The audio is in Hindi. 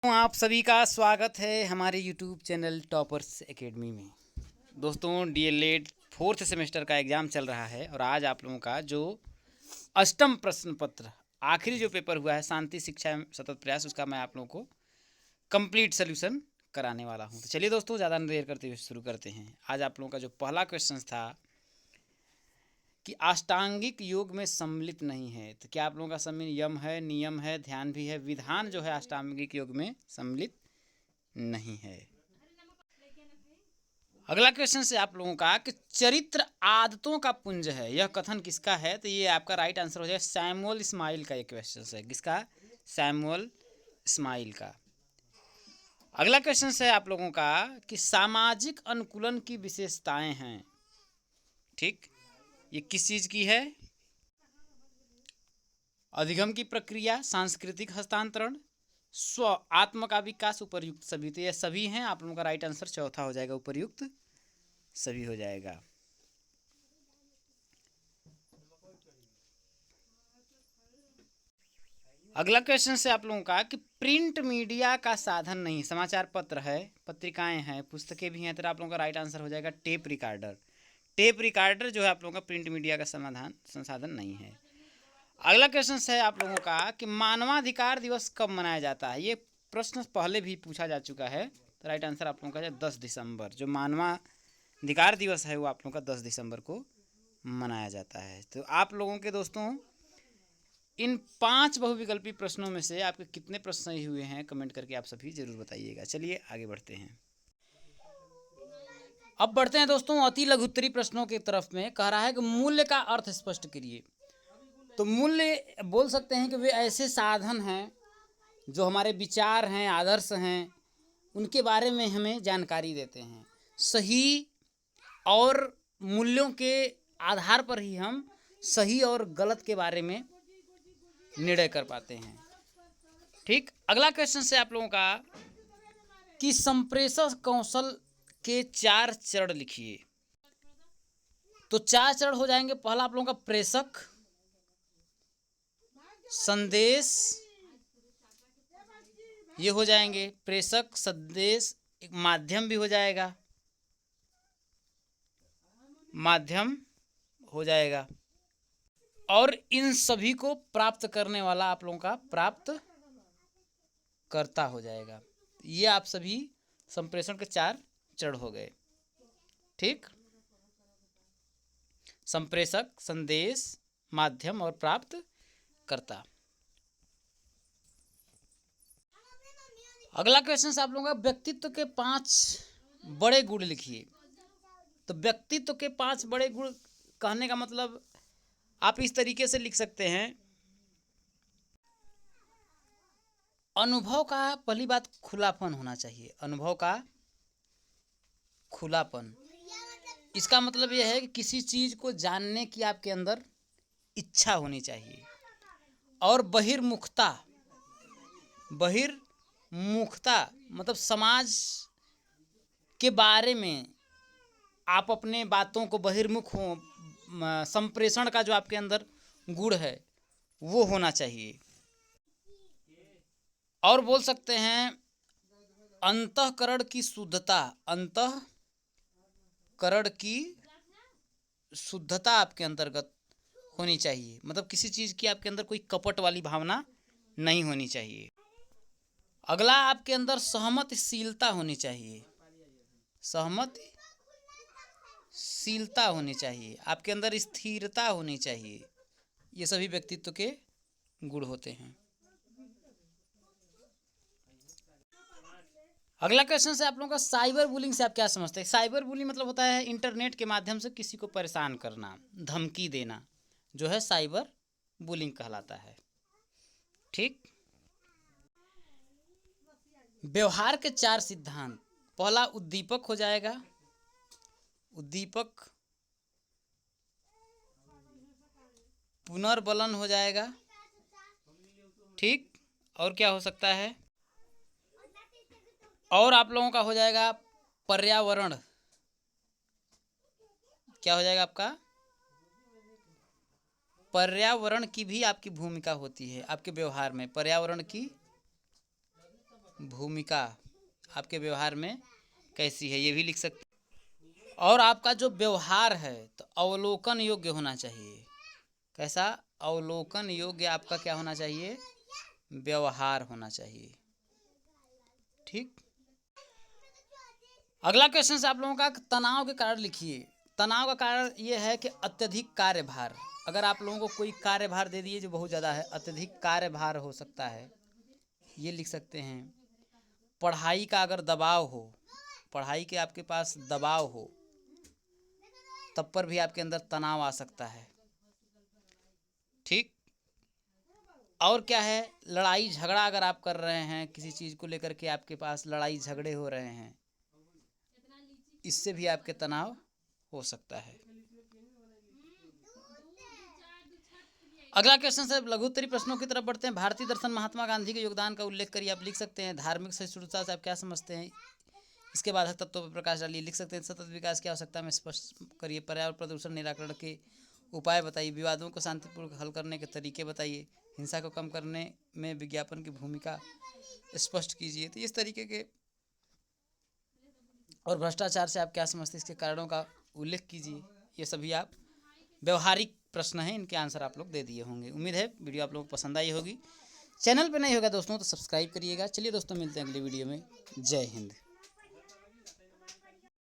आप सभी का स्वागत है हमारे यूट्यूब चैनल टॉपर्स एकेडमी में। दोस्तों, डीएलएड फोर्थ सेमेस्टर का एग्ज़ाम चल रहा है और आज आप लोगों का जो अष्टम प्रश्न पत्र आखिरी जो पेपर हुआ है शांति शिक्षा एवं सतत प्रयास, उसका मैं आप लोगों को कंप्लीट सोल्यूशन कराने वाला हूं। तो चलिए दोस्तों, ज़्यादा देर करते हुए शुरू करते हैं। आज आप लोगों का जो पहला क्वेश्चन था कि अष्टांगिक योग में सम्मिलित नहीं है, तो क्या आप लोगों का सम्मिलित यम है, नियम है, ध्यान भी है, विधान जो है अष्टांगिक योग में सम्मिलित नहीं है। अगला क्वेश्चन से आप लोगों का कि चरित्र आदतों का पुंज है, यह कथन किसका है? तो ये आपका राइट आंसर हो जाए सैमुअल स्माइल का। ये क्वेश्चन है किसका? सैमुअल स्माइल का। अगला क्वेश्चन है आप लोगों का कि सामाजिक अनुकूलन की विशेषताएं हैं। ठीक, ये किस चीज की है? अधिगम की प्रक्रिया, सांस्कृतिक हस्तांतरण, स्व आत्म का विकास, उपर्युक्त सभी। तो ये सभी हैं। आप लोगों का राइट आंसर चौथा हो जाएगा, उपर्युक्त सभी हो जाएगा। अगला क्वेश्चन से आप लोगों का कि प्रिंट मीडिया का साधन नहीं, समाचार पत्र है, पत्रिकाएं हैं, पुस्तकें भी हैं, तो आप लोगों का राइट आंसर हो जाएगा टेप रिकॉर्डर। टेप रिकॉर्डर जो है आप लोगों का प्रिंट मीडिया का संसाधन नहीं है। अगला क्वेश्चन है आप लोगों का कि मानवाधिकार दिवस कब मनाया जाता है? ये प्रश्न पहले भी पूछा जा चुका है, तो राइट आंसर आप लोगों का है 10 दिसंबर। जो मानवाधिकार दिवस है वो आप लोगों का 10 दिसंबर को मनाया जाता है। तो आप लोगों के दोस्तों इन 5 बहुविकल्पी प्रश्नों में से आपके कितने प्रश्न सही हुए हैं, कमेंट करके आप सभी जरूर बताइएगा। चलिए आगे बढ़ते हैं। अब बढ़ते हैं दोस्तों अति लघुत्तरी प्रश्नों की तरफ में। कह रहा है कि मूल्य का अर्थ स्पष्ट करिए। तो मूल्य बोल सकते हैं कि वे ऐसे साधन हैं जो हमारे विचार हैं, आदर्श हैं, उनके बारे में हमें जानकारी देते हैं। सही और मूल्यों के आधार पर ही हम सही और गलत के बारे में निर्णय कर पाते हैं। ठीक, अगला क्वेश्चन से आप लोगों का कि संप्रेषण कौशल के 4 चरण लिखिए। तो 4 चरण हो जाएंगे। पहला आप लोगों का प्रेषक, संदेश, ये हो जाएंगे प्रेषक, संदेश, एक माध्यम भी हो जाएगा, माध्यम हो जाएगा, और इन सभी को प्राप्त करने वाला आप लोगों का प्राप्त करता हो जाएगा। ये आप सभी संप्रेषण के 4 चरण हो गए। ठीक, संप्रेषक, संदेश, माध्यम और प्राप्त करता। अगला क्वेश्चन आप लोगों का व्यक्तित्व के 5 बड़े गुण लिखिए। तो व्यक्तित्व के 5 बड़े गुण कहने का मतलब आप इस तरीके से लिख सकते हैं। अनुभव का पहली बात खुलापन होना चाहिए, अनुभव का खुलापन। इसका मतलब यह है कि किसी चीज को जानने की आपके अंदर इच्छा होनी चाहिए। और बहिर्मुखता, बहिर्मुखता मतलब समाज के बारे में आप अपने बातों को बहिर्मुख हो, संप्रेषण का जो आपके अंदर गुण है वो होना चाहिए। और बोल सकते हैं अंतःकरण की शुद्धता, अंतःकरण की शुद्धता आपके अंतर्गत होनी चाहिए। मतलब किसी चीज़ की आपके अंदर कोई कपट वाली भावना नहीं होनी चाहिए। अगला आपके अंदर सहमतिशीलता होनी चाहिए, सहमतिशीलता होनी चाहिए, आपके अंदर स्थिरता होनी चाहिए। ये सभी व्यक्तित्व के गुण होते हैं। अगला क्वेश्चन से आप लोगों का साइबर बुलिंग से आप क्या समझते हैं? साइबर बुलिंग मतलब होता है इंटरनेट के माध्यम से किसी को परेशान करना, धमकी देना, जो है साइबर बुलिंग कहलाता है। ठीक, व्यवहार के 4 सिद्धांत। पहला उद्दीपक हो जाएगा, उद्दीपक, पुनर्बलन हो जाएगा। ठीक, और क्या हो सकता है? और आप लोगों का हो जाएगा पर्यावरण। क्या हो जाएगा आपका? पर्यावरण की भी आपकी भूमिका होती है आपके व्यवहार में। पर्यावरण की भूमिका आपके व्यवहार में कैसी है, ये भी लिख सकते हैं। और आपका जो व्यवहार है तो अवलोकन योग्य होना चाहिए। कैसा? अवलोकन योग्य आपका क्या होना चाहिए? व्यवहार होना चाहिए। ठीक। अगला क्वेश्चन से आप लोगों का तनाव के कारण लिखिए। तनाव का कारण ये है कि अत्यधिक कार्यभार। अगर आप लोगों को कोई कार्यभार दे दिए जो बहुत ज़्यादा है, अत्यधिक कार्यभार हो सकता है, ये लिख सकते हैं। पढ़ाई का अगर दबाव हो, पढ़ाई के आपके पास दबाव हो, तब पर भी आपके अंदर तनाव आ सकता है। ठीक। और क्या है? लड़ाई झगड़ा अगर आप कर रहे हैं, किसी चीज़ को लेकर के आपके पास लड़ाई झगड़े हो रहे हैं, इससे भी आपके तनाव हो सकता है। अगला क्वेश्चन से लघु उत्तरीय प्रश्नों की तरफ बढ़ते हैं। भारतीय दर्शन महात्मा गांधी के योगदान का उल्लेख करिए। आप लिख सकते हैं। धार्मिक सहिष्णुता से आप क्या समझते हैं? इसके बाद तत्वों पर प्रकाश डालिए। लिख सकते हैं सतत विकास की आवश्यकता में स्पष्ट करिए। पर्यावरण प्रदूषण निराकरण के उपाय बताइए। विवादों को शांतिपूर्वक हल करने के तरीके बताइए। हिंसा को कम करने में विज्ञापन की भूमिका स्पष्ट कीजिए। तो इस तरीके के, और भ्रष्टाचार से आप क्या समझते हैं, इसके कारणों का उल्लेख कीजिए। ये सभी आप व्यवहारिक प्रश्न हैं, इनके आंसर आप लोग दे दिए होंगे। उम्मीद है वीडियो आप लोगों को पसंद आई होगी। चैनल पे नहीं होगा दोस्तों तो सब्सक्राइब करिएगा। चलिए दोस्तों, मिलते हैं अगली वीडियो में। जय हिंद।